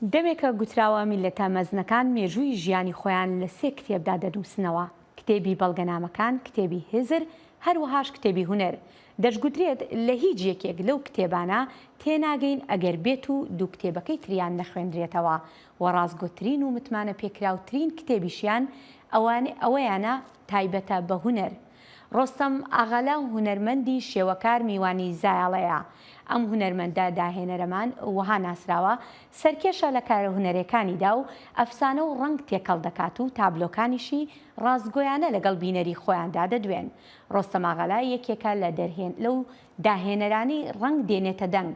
دەمێکە گوتراوە میلەتە مەزنەکان مێژووی ژیانی خۆیان لە سێ کتێبدا دەنووسنەوە: کتێبی بەڵگەنامەکان، کتێبی هزر، هەروەهاش کتێبی هونەر. دەشگوترێت لە هیچ یەکێک لەو کتێبانە تێناگەین ئەگەر بێت و دوو کتێبەکەی تریان نەخوێندرێتەوە، و ڕاستگۆترین و متمانە پێکراوترین کتێبیشیان ئەوەیانە تایبەتە بە هونەر. ڕۆستەم ئاغالا هونەرمەندی شێوەکار میوانی زایاڵەیە. ئەم هونەرمەندە داهێنەرەمان وەها ناسراوە سەرکێشە لە کارە هونەرەکانیدا و ئەفسانە و ڕنگ تێکەڵ دەکات و تابلۆکانیشی ڕاستگۆیانە لەگەڵ بینەری خۆیاندا دەدوێن. ڕۆستەم ئاغالا یەکێکە لەو داهێنەرانی ڕنگ دێنێتە دەنگ.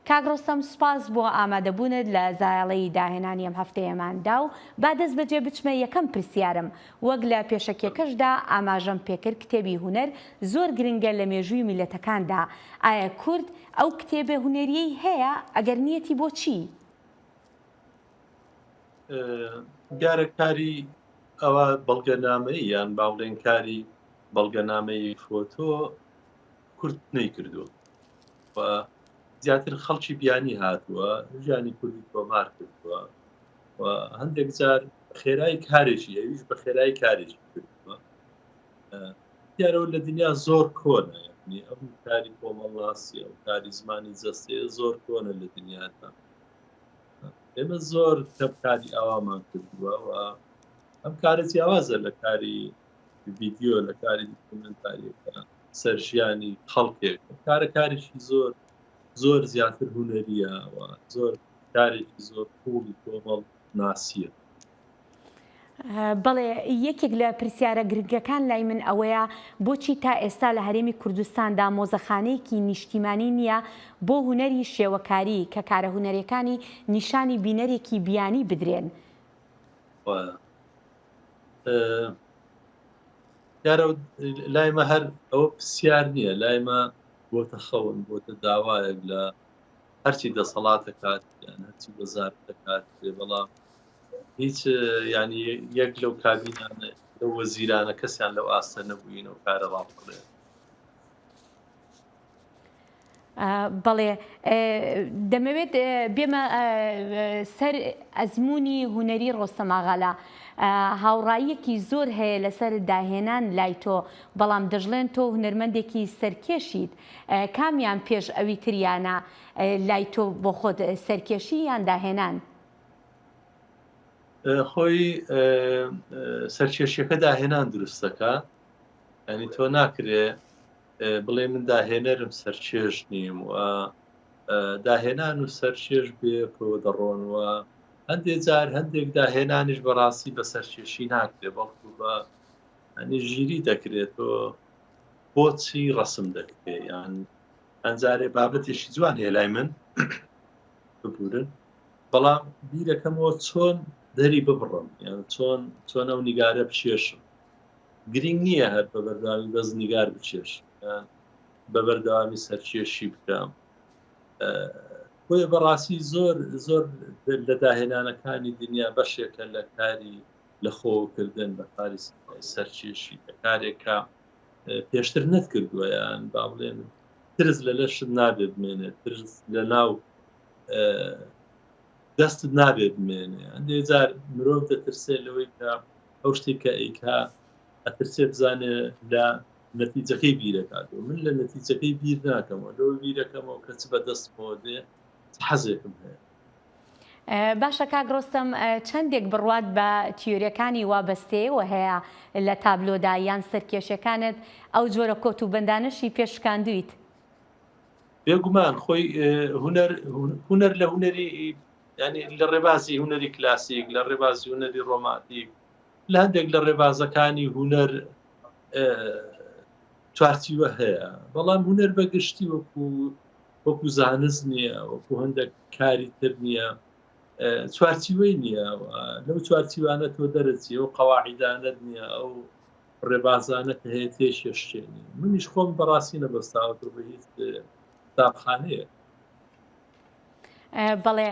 کاک ڕۆستەم، سوپاس بۆ ئامادەبوونت لە زایاڵەی داهێنانی ئەم هەفتەیەماندا و با دەست بەجێ بچمە یەکەم پرسیارم. وەک لە پێشەکێکەشدا ئاماژەم پێکرد کتێبی هونەر زۆر گرنگە لە مێژووی میلەتەکاندا. ئایا کورد ئەو کتێبە هونەریەی هەیە؟ ئەگەر نیەتی بۆچی؟ گارەکاری ئەوە بەڵگەنامەی یان باڵێنکاری بەڵگەنامەی فۆتۆ کورد نەیکردووە و زیاتر خەڵکی بیانی هاتووە، ژیانی کوردی تۆمار کردووە و هەندێک جار خێرای کارێکی ئەویش بە خێرای کارێکی کردووە. دیارەوە لە دنیا زۆر کۆنە، یعنی ئەم کاری کۆمەڵاسی و کاری زمانی جەستەیە زۆر کۆنە لە دنیادا. ئێمە زۆر کاری ئاوامان کردووە و ئەم کارە جیاوازە لە کاری ڤیدیۆ، لە کاری دۆکومنتاریەکە سەرژیانی خەڵکێک. کارێکی زۆر زیاتر هونەریە و زۆر کارێکی زۆر پوڵی کۆمەڵ ناسیە. بەڵێ، یەکێک لە پرسیارە گرنگەکان لای من ئەوەیە بۆچی تا ئێستا لە هەرێمی کوردستاندا مۆزەخانەیەکی نیشتیمانی نییە بۆ هونەری شێوەکاری کە کارە هونەرەکانی نیشانی بینەرێکی بیانی بدرێن؟ یارە لایمە هەر ئەوە پرسیار نییە، لایمە بۆتە خەون، بۆتە داوایەک لە هەرچی دەسەڵات دەکات یان هەرچی وەزار دەکات، بەڵام هیچ ینی یەک لەو کابینانە لەو وەزیرانە کەسیان لەو ئاستە نەبووین و کارە ڕاپڵێت. بەڵێ، دەمەوێت بێمە سەر ئەزمموی هونەری ڕۆستەم ئاغالا. هاوڕاییەکی زۆر هەیە لەسەر داهێنان لای تۆ، بەڵام دەژڵێن تۆ هونەرمەندێکی سەرکێشیت. کامیان پێش ئەوی تریانە لای تۆ بۆ خۆت سەرکێشی یان داهێنان؟ خۆی سەرکێشیەکە داهێنان دروستەکە، ینی تۆ ناکرێ بڵێ من داهێنەرم سەرکێش نیم و داهێنان و سەرکێش بێ پۆ دەڕۆنەوە. هەندێک جار هەندێک داهێنانیش بەڕاستی بە سەرکێشی ناکرێ، بەڵکو بە ژیری دەکرێت تۆ بۆچی ڕەسم دەکرێ، یان ئەنجارێ بابەتێکی جوان هەیە لای من ببورن، بەڵام بیرەکەمەوە چۆن دەری ببڕم، یان چۆن ئەو نیگارە بچێشم. گرنگ نییە هەر بە بەردەوامی بەس نیگار بچێش یان بە بەردەوامی سەرکێشی بکەم. بۆیە بەڕاستی زۆر لە داهێنانەکانی دنیا بەشێکە لە کاری لە خۆکردن بە کاری سەرکێشی، بە کارێکە پێشتر نەتکردووە، یان با بڵێن ترس لە لەشت نابێت بمێنێت، ترس لە ناو دەستت نابێت بمێنێ. هەندێک جار مرۆڤ دەترسێت لەوەی کە ئەو شتێککە ئەیکا ئەترسێ بزانێ لە نەتیجەکەی بیرەکات، و من لە نەتیجەکەی بیر ناکەمەوە، لەوە بیرەکەمەوە کەچ بە دەستمەوە دێ حەزێکم هەیە. باشە کاک ڕۆستەم، چەندێک بڕوات بە تیۆریەکانی وابەستەیەوە هەیە لە تابلۆدا یان سەرکێشەکانت ئەو جۆرە کۆت و بەندانشی پێشکاندویت؟ بێگومان خۆی هونەر لە هونەری ینی لە ڕێبازی هونەری کلاسیک، لە ڕێبازی هونەری ڕۆماتیک، لە هەندێک لە ڕێبازەکانی هونەر چوارچیوە هەیە، بەڵام هونەر بەگشتی وەکو زانست نییە، وەکو هەندێک کاری تر نییە، چوارچیوەی نییە. لەو چوارچیوانە تۆ دەرەچی، ئەو قەواعیدانەت نییە، ئەو ڕێبازانە کە هەیە تێشێشتێنی. منیش خۆم بەڕاستی نەبەستاوەتەوە بە هیچ قوتابخانەیە. بەڵێ،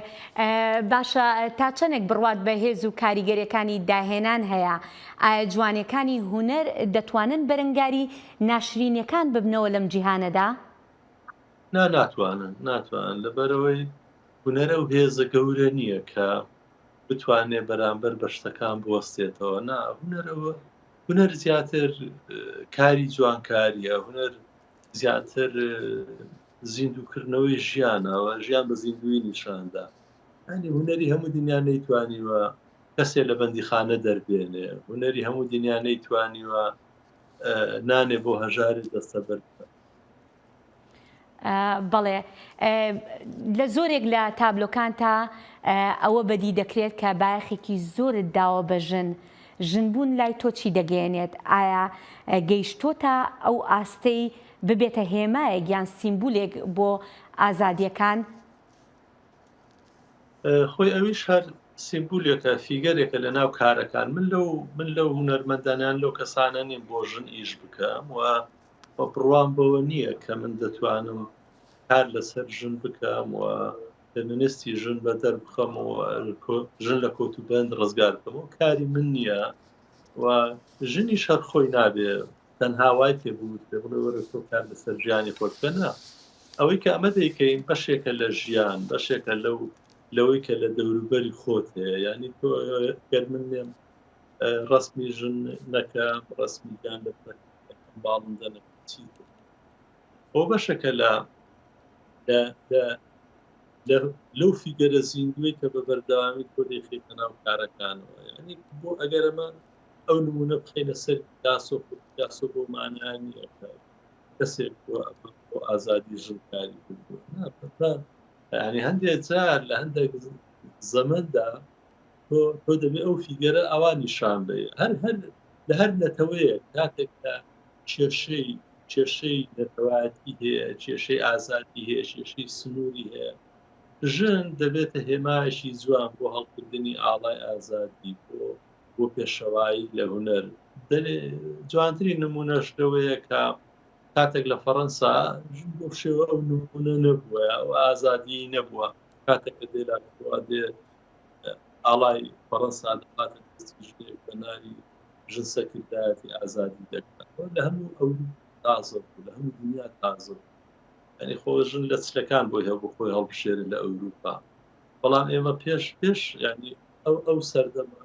باشە، تا چەندێک بڕوات بە هێز و کاریگەریەکانی داهێنان هەیە؟ ئایا جوانەکانی هونەر دەتوانن بەرەنگاری ناشرینەکان ببنەوە لەم جیهانەدا؟ ناتوانن لەبەرەوەی هونەرە و هێزە گەورە نییە کە بتوانێ بەرامبەر بە شتەکان بوەستێتەوە. نا هونەرەوە هونەر زیاتر کاری جوانکاریە، هونەر زیاتر زیندووکردنەوەی ژیانەوە، ژیان بە زیندوی نیشاندا. ینی هونەری هەموو دنیا نەیتوانیوە کەسێ لە بەندیخانە دەربێنێ، هونەری هەموو دنیا نەیتوانیوە نانێ بۆ هەژاری دەستە بەر. بەڵێ لە زۆرێک لە تابلۆکان تا ئەوە بەدی دەکرێت کە باەخێکی زۆرت داوە بە ژنبوون لای تۆ چی دەگەێنێت؟ ئایا گەیشتۆتە ئەو ئاستەی ببێتە هێمایەک یان سیمبولێک بۆ ئازادیەکان؟ خۆی ئەویش هەر سیمبولێکە، فیگەرێکە لە ناو کارەکان. من لەو هونەرمەندانیان لەو کەسانە نیم بۆ ژن ئیش بکەم و بڕوان بەوە نییە کە من دەتوانم کار لەسەر ژن بکەم و فێمینیستی ژن بەدەر بخەم و ژن لە کۆتوبند ڕزگار بکەم. و کاری من نییە و ژنی شەر خۆی نابێ تەنها وای پێبوو بڵێ وەرە تۆ کار لەسەر ژیانی خۆت بکە. نا، ئەوەی کە ئەمە دەیکەین بەشێکە لە ژیان، بەشێکە لەوەی کە لە دەوروبەری خۆت هەیە. ینی تۆ گەر من نێم ڕسمی ژن نەکەم، ڕسمی گیان باڵندە نەچی، ئەو بەشەکە لەو فیگەرە زیندوی کە بە بەردەوامی تۆ دەیخێتە ناو کارەکانەوە. ینی بۆ ئەگەر ئەمە ئەو نمونە بخینە سەر پیاسۆ بۆ مانای نییە کەسێک بۆ ئازادی ژنکاری بردووە. ینی هەندێک جار لە هەندێک زەمەندا تۆ دەبێ ئەو فیگەرە ئەوان نیشان بێ. لە هەر نەتەوەیە کاتێک کە کێشەی نەتەوایەتی هەیە، کێشەی ئازادی هەیە، کێشەی سنووری هەیە، ژن دەبێتە هێمایشی جوان بۆ هەڵکردنی ئاڵای ئازادی بۆ پێشەوایی لە هونەر. جوانترین نمونەش لەوەیە کە کاتێک لە فەڕەنسا ژن بۆ شێوە ئەو نمونە نەبووە و ئازادی نەبووە. کاتێک کە دێرا دێ ئاڵای فەڕەنسا دەقاتە دەستگیرێک بە ناوی ژن سەکردایەتی ئازادی دەکات. لە هەموو ئەو تازە بوو، لە هەموو دنیا تازە بوو. ینی خۆ ژن لە چلەکان بۆی هەبوو خۆی هەڵبژێرە لە ئەوروپا. بەڵام ئێمە پێش ینی ئەو سەردەمە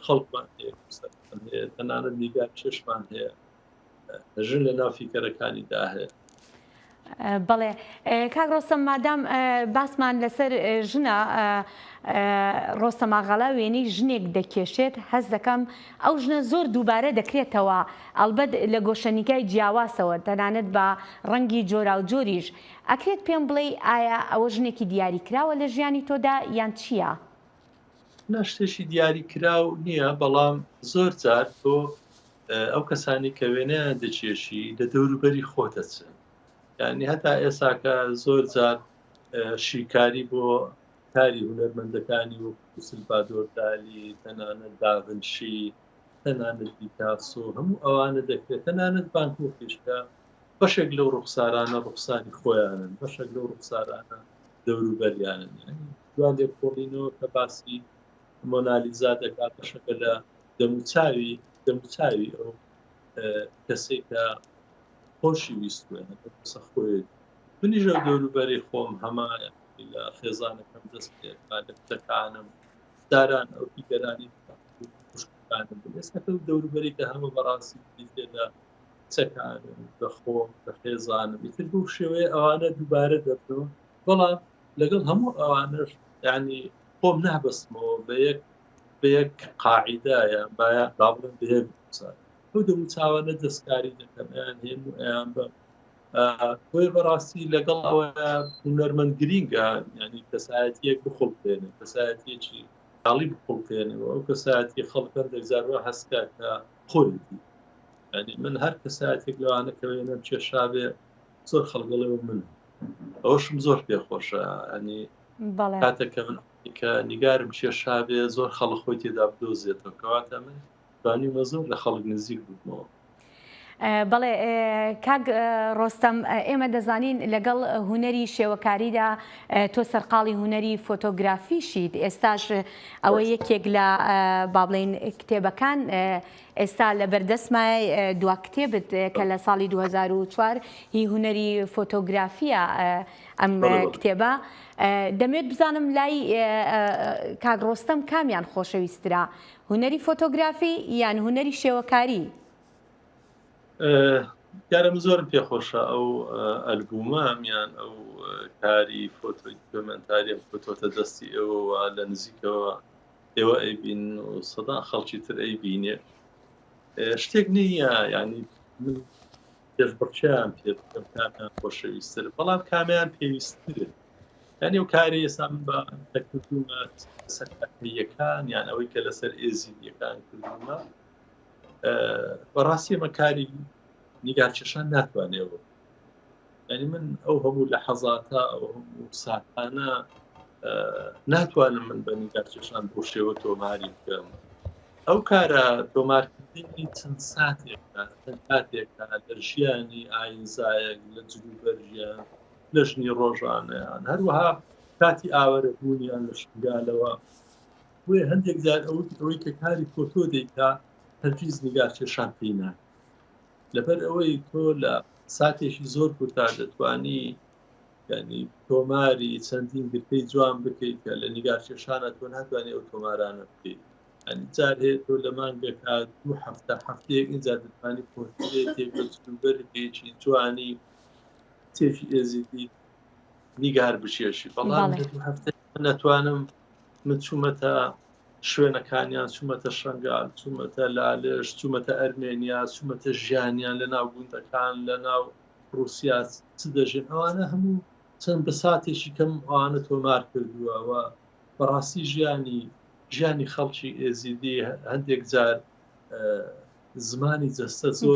خەڵکمان هەیە، تەنانەت نیگار چێشمان هەیە، ژن لە ناو فیکەرەکانیدا هەیە. بەڵێ کاک ڕۆستەم، مادام باسمان لەسەر ژنە، ڕۆستەم ئاغالا وێنەی ژنێک دەکێشێت، هەست دەکەم ئەو ژنە زۆر دووبارە دەکرێتەوە، ئەلبەت لە گۆشەنیگای جیاواسەوە، تەنانەت بە ڕەنگی جۆرا و جۆریش. ئەکرێت پێم بڵێ ئایا ئەوە ژنێکی دیاری کراوە لە ژیانی تۆدا یان چییە؟ شتێکی دیاری کراو نییە، بەڵام زۆر جار تۆ ئەو کەسانی کە وێنەیان دەچێشی لە دەوروبەری خۆتەچن. یعنی هەتا ئێساکە زۆر جار شیکاری بۆ کاری هونەرمەندەکانی وەکو سلڤادۆر دالی، تەنانەت داڤنشی، تەنانەت پیکاسۆ، هەموو ئەوانە دەکرێت. تەنانەت ڤانکۆڤیشکە بەشێک لەو ڕوخسارانە ڕوخسانی خۆیانن، بەشێک لەو ڕوخسارانە دەوروبەریانن. دوان لێکۆڵینەوە کە باسی مۆنالیزا دەکات، بەشەکە لە دەموچاوی ئەو کەسێک کە خۆشی ویستوێ قسە خۆی. منیژە دەوروبەری خۆم هەمایە لە خێزانەکەم دەست پێکات لە کچەکانم، داران ئەو فیگەرانی خوشکەکانم بوو. ئێستا دەوروبەری کە هەموو بەڕاستی لە کچەکانم، بە خۆم، بە خێزانم، ئیتر بۆ شێوەیە ئەوانە دووبارە دەبنەوە. بەڵام لەگەڵ هەموو ئەوانش ینی خۆم نابەستمەوە بە یەک قاعیدایە با بڵێن بەیەک بچات. ئەو دەموچاوانە دەستکاری دەکەن، ئەیان هێن و ئەیان بە بۆی بەڕاستی لەگەڵ ئەوە هونەرمەند گرینگە، ینی کەسایەتیەک بخۆڵپێنێ، کەسایەتیەکی کاڵی بخۆڵپێنەوە، ئەو کەسایەتی خەڵکەن دەگزارەوە هەستکە کە خۆیەتی. ینی من هەر کەسایەتێک لەوانە کە وێنەم کێشابێ زۆر خەڵگەڵەوە من ئەوەشم زۆر پێخۆشە. ینی کاتێککە من کە نیگارم کێشابێ زۆر خەڵک خۆی تێدا بدۆزێتەوە، کەواتە من توانیمە زۆر لە خەڵک نزیک بوومەوە. بەڵێ کاک ڕۆستەم ئێمە دەزانین لەگەڵ هوەری شێوەکاریدا تۆ سەرقاڵی هوەری فۆتۆگرافیشیت ئێستاش ئەوە یەکێک لە با بڵێن کتێبەکان ئێستا لە بەردەستمای دوا کتێبت کە لە ساڵی 2004 هی هوەری فۆتۆگرافیە ئەم کتێبە دەمێت بزانم لای کاک ڕۆستەم کامیان خۆشەویسترا هوەری فۆتۆگرافی یان هوەری شێوەکاری؟ یارم زۆرم پێخۆشە ئەو ئەلبومەمیان ئەو کاری فۆتۆدۆکمنتاریە فۆتۆتە دەستی ئەوە لە نزیکەوە ئێوە ئەیبین و سەدا خەڵکی تر ئەیبینێ شتێک نییە ینی من پێشبڕچیان پێ بکەم کامیان خۆشەویستتر بەڵام کامیان پێویستترن یعنی ئەو کاری ئێستا من بە تەکردومە سەرکردیەکان یان ئەوەی کە لەسەر ئێزیدیەکان کردومە بەڕاستی ئەمە کاری نیگارکێشان ناتوانێەوە ینی من ئەو هەموو لە حەزاتە ئەو هەموو ساتانە ناتوانم من بە نیگارکێشان بۆ شێوە تۆماری بکەم ئەو کارە تۆمارکردنی چەند ساتێکە چەند کاتێکە لە ژیانی ئاینزایەک لە جلوبەرژیان لە ژنی ڕۆژانەیان هەروەها کاتی ئاوەرەبوونیان لە شنگالەوە وێ هەندێک جار ئەوەی کە کاری فۆتۆ دەیکا هەرگیز نیگارکێشان پێی ناکات لەبەر ئەوەی تۆ لە ساتێکی زۆر کوتا دەتوانی ینی تۆماری چەندین گرتەی جوان بکەیت کە لە نیگارکێشانە تۆ ناتوانێت ئەو تۆمارانە بکەیت ئەنی جار هەیە تۆ لە مانگەکە 2 هەفتەیەک اینجا دەتوانی پۆرترێتێک لە جلوبەرێکی جوانی تێفی ئێزیدی نیگار بچێشی بەڵام لە 2 هەفتەیە نەتوانم من چوومەتە شوێنەکانیان چوومەتە شنگال چوومەتە لالش چوومەتە ئەرمێنیا چوومەتە ژیانیان لە ناو گوندەکان لە ناو رووسیا چ دەژێن ئەوانە هەموو چەند بە ساتێکی کەم ئەوانە تۆمار کردووەوە بەڕاستی ژیانی خەڵکی ئێزیدی هەندێک جار زمانی جەستە زۆر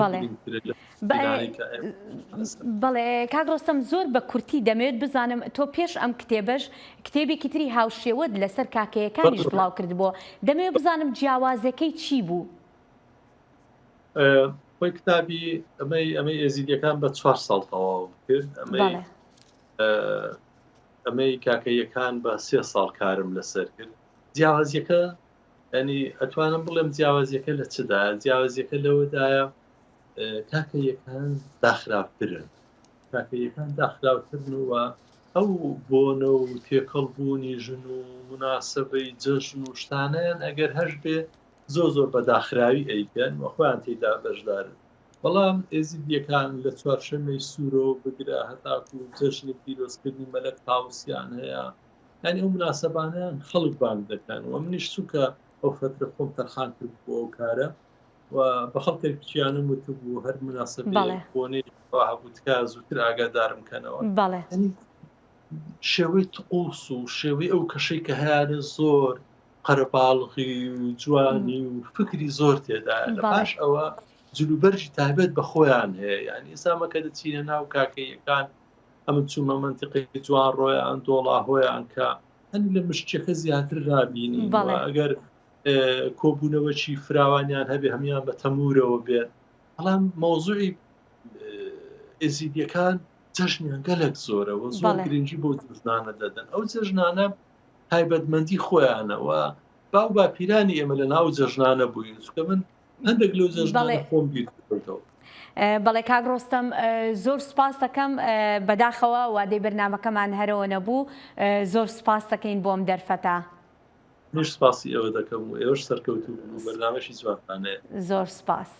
بەڵێ کاک ڕۆستەم زۆر بە کورتی دەمەوێت بزانم تۆ پێش ئەم کتێبەش کتێبێکی تری هاوشێوەت لەسەر کاکەیەکانیش بڵاو کردبووە دەمەوێت بزانم جیاوازەکەی چی بوو؟ خۆی کتابی ئەمەی ئێزیدیەکان بە 4 ساڵ تەواو کرد ئەمەی کاکەیەکان بە 3 ساڵ کارم لەسەر کرد جیاوازیەکە ینی ئەتوانم بڵێم جیاوازیەکە لە چدا جیاوازیەکە لەوەدایە کاکەیەکان داخراوترن کاکەیەکان داخراوترنەوە ئەو بۆنە و تێکەڵبوونی ژن و مناسبەی جەژن و شتانیان ئەگەر هەش بێ زۆر بە داخراوی ئەیکەن وە خۆیان تێیدا بەشدارن بەڵام ئێزیدیەکان لە چوارشەمەی سوورەوە بگرە هەتاکو و جەژنی پیرۆزکردنی مەلەک تاووسیان هەیە ینی ئەو مناسبانیان خەڵک بانگ دەکەن و منیش چووکە ئەو فترە خۆم تەرخان کرد بۆ ئەو کارە و بە خەڵکێک کچیانم وتبوو هەر مناسبی بۆنی هەبوو تکە زووتر ئاگادارم کەنەوە شێوەی تقوس و شێوەی ئەو کەشەی کە هەیەە زۆر قەرەباڵغی و جوانی و فکری زۆر تێدا لە پاش ئەوە جلوبەرجی تایبەت بە خۆیان هەیە یعنی ئێسامەکە دەچینە ناو کاکەیەکان ئەمە چوومە منتیقی جوان ڕۆیان دۆڵا هۆیان کە هەنی لە مشتێکە زیاتر رابینی ئەگەر کۆبوونەوەکی فراوانیان هەبێ هەمیان بە تەمورەوە بێت بەڵام مۆزوعی ئێزیدیەکان جەژنیان گەلێک زۆرەوە زۆر گرنگی بۆ جژنانە دەدەن ئەو جەژنانە تایبەتمەندی خۆیانەوە باو باپیرانی ئێمە لە ناو جەژنانە بووین چکە من هەندێک لەو جەژنانە خۆم بیرکردەوە بەڵێ کاک ڕۆستەم زۆر سپاس دەکەم بەداخەوە وادەی بەرنامەکەمان هەرەوە نەبوو زۆر سپاس دەکەین بۆم دەرفەتە منیش سپاسی ئەوە دەکەم و ئێوەش سەرکەوتوو بەرنامەشی جوانانەیە زۆر سپاس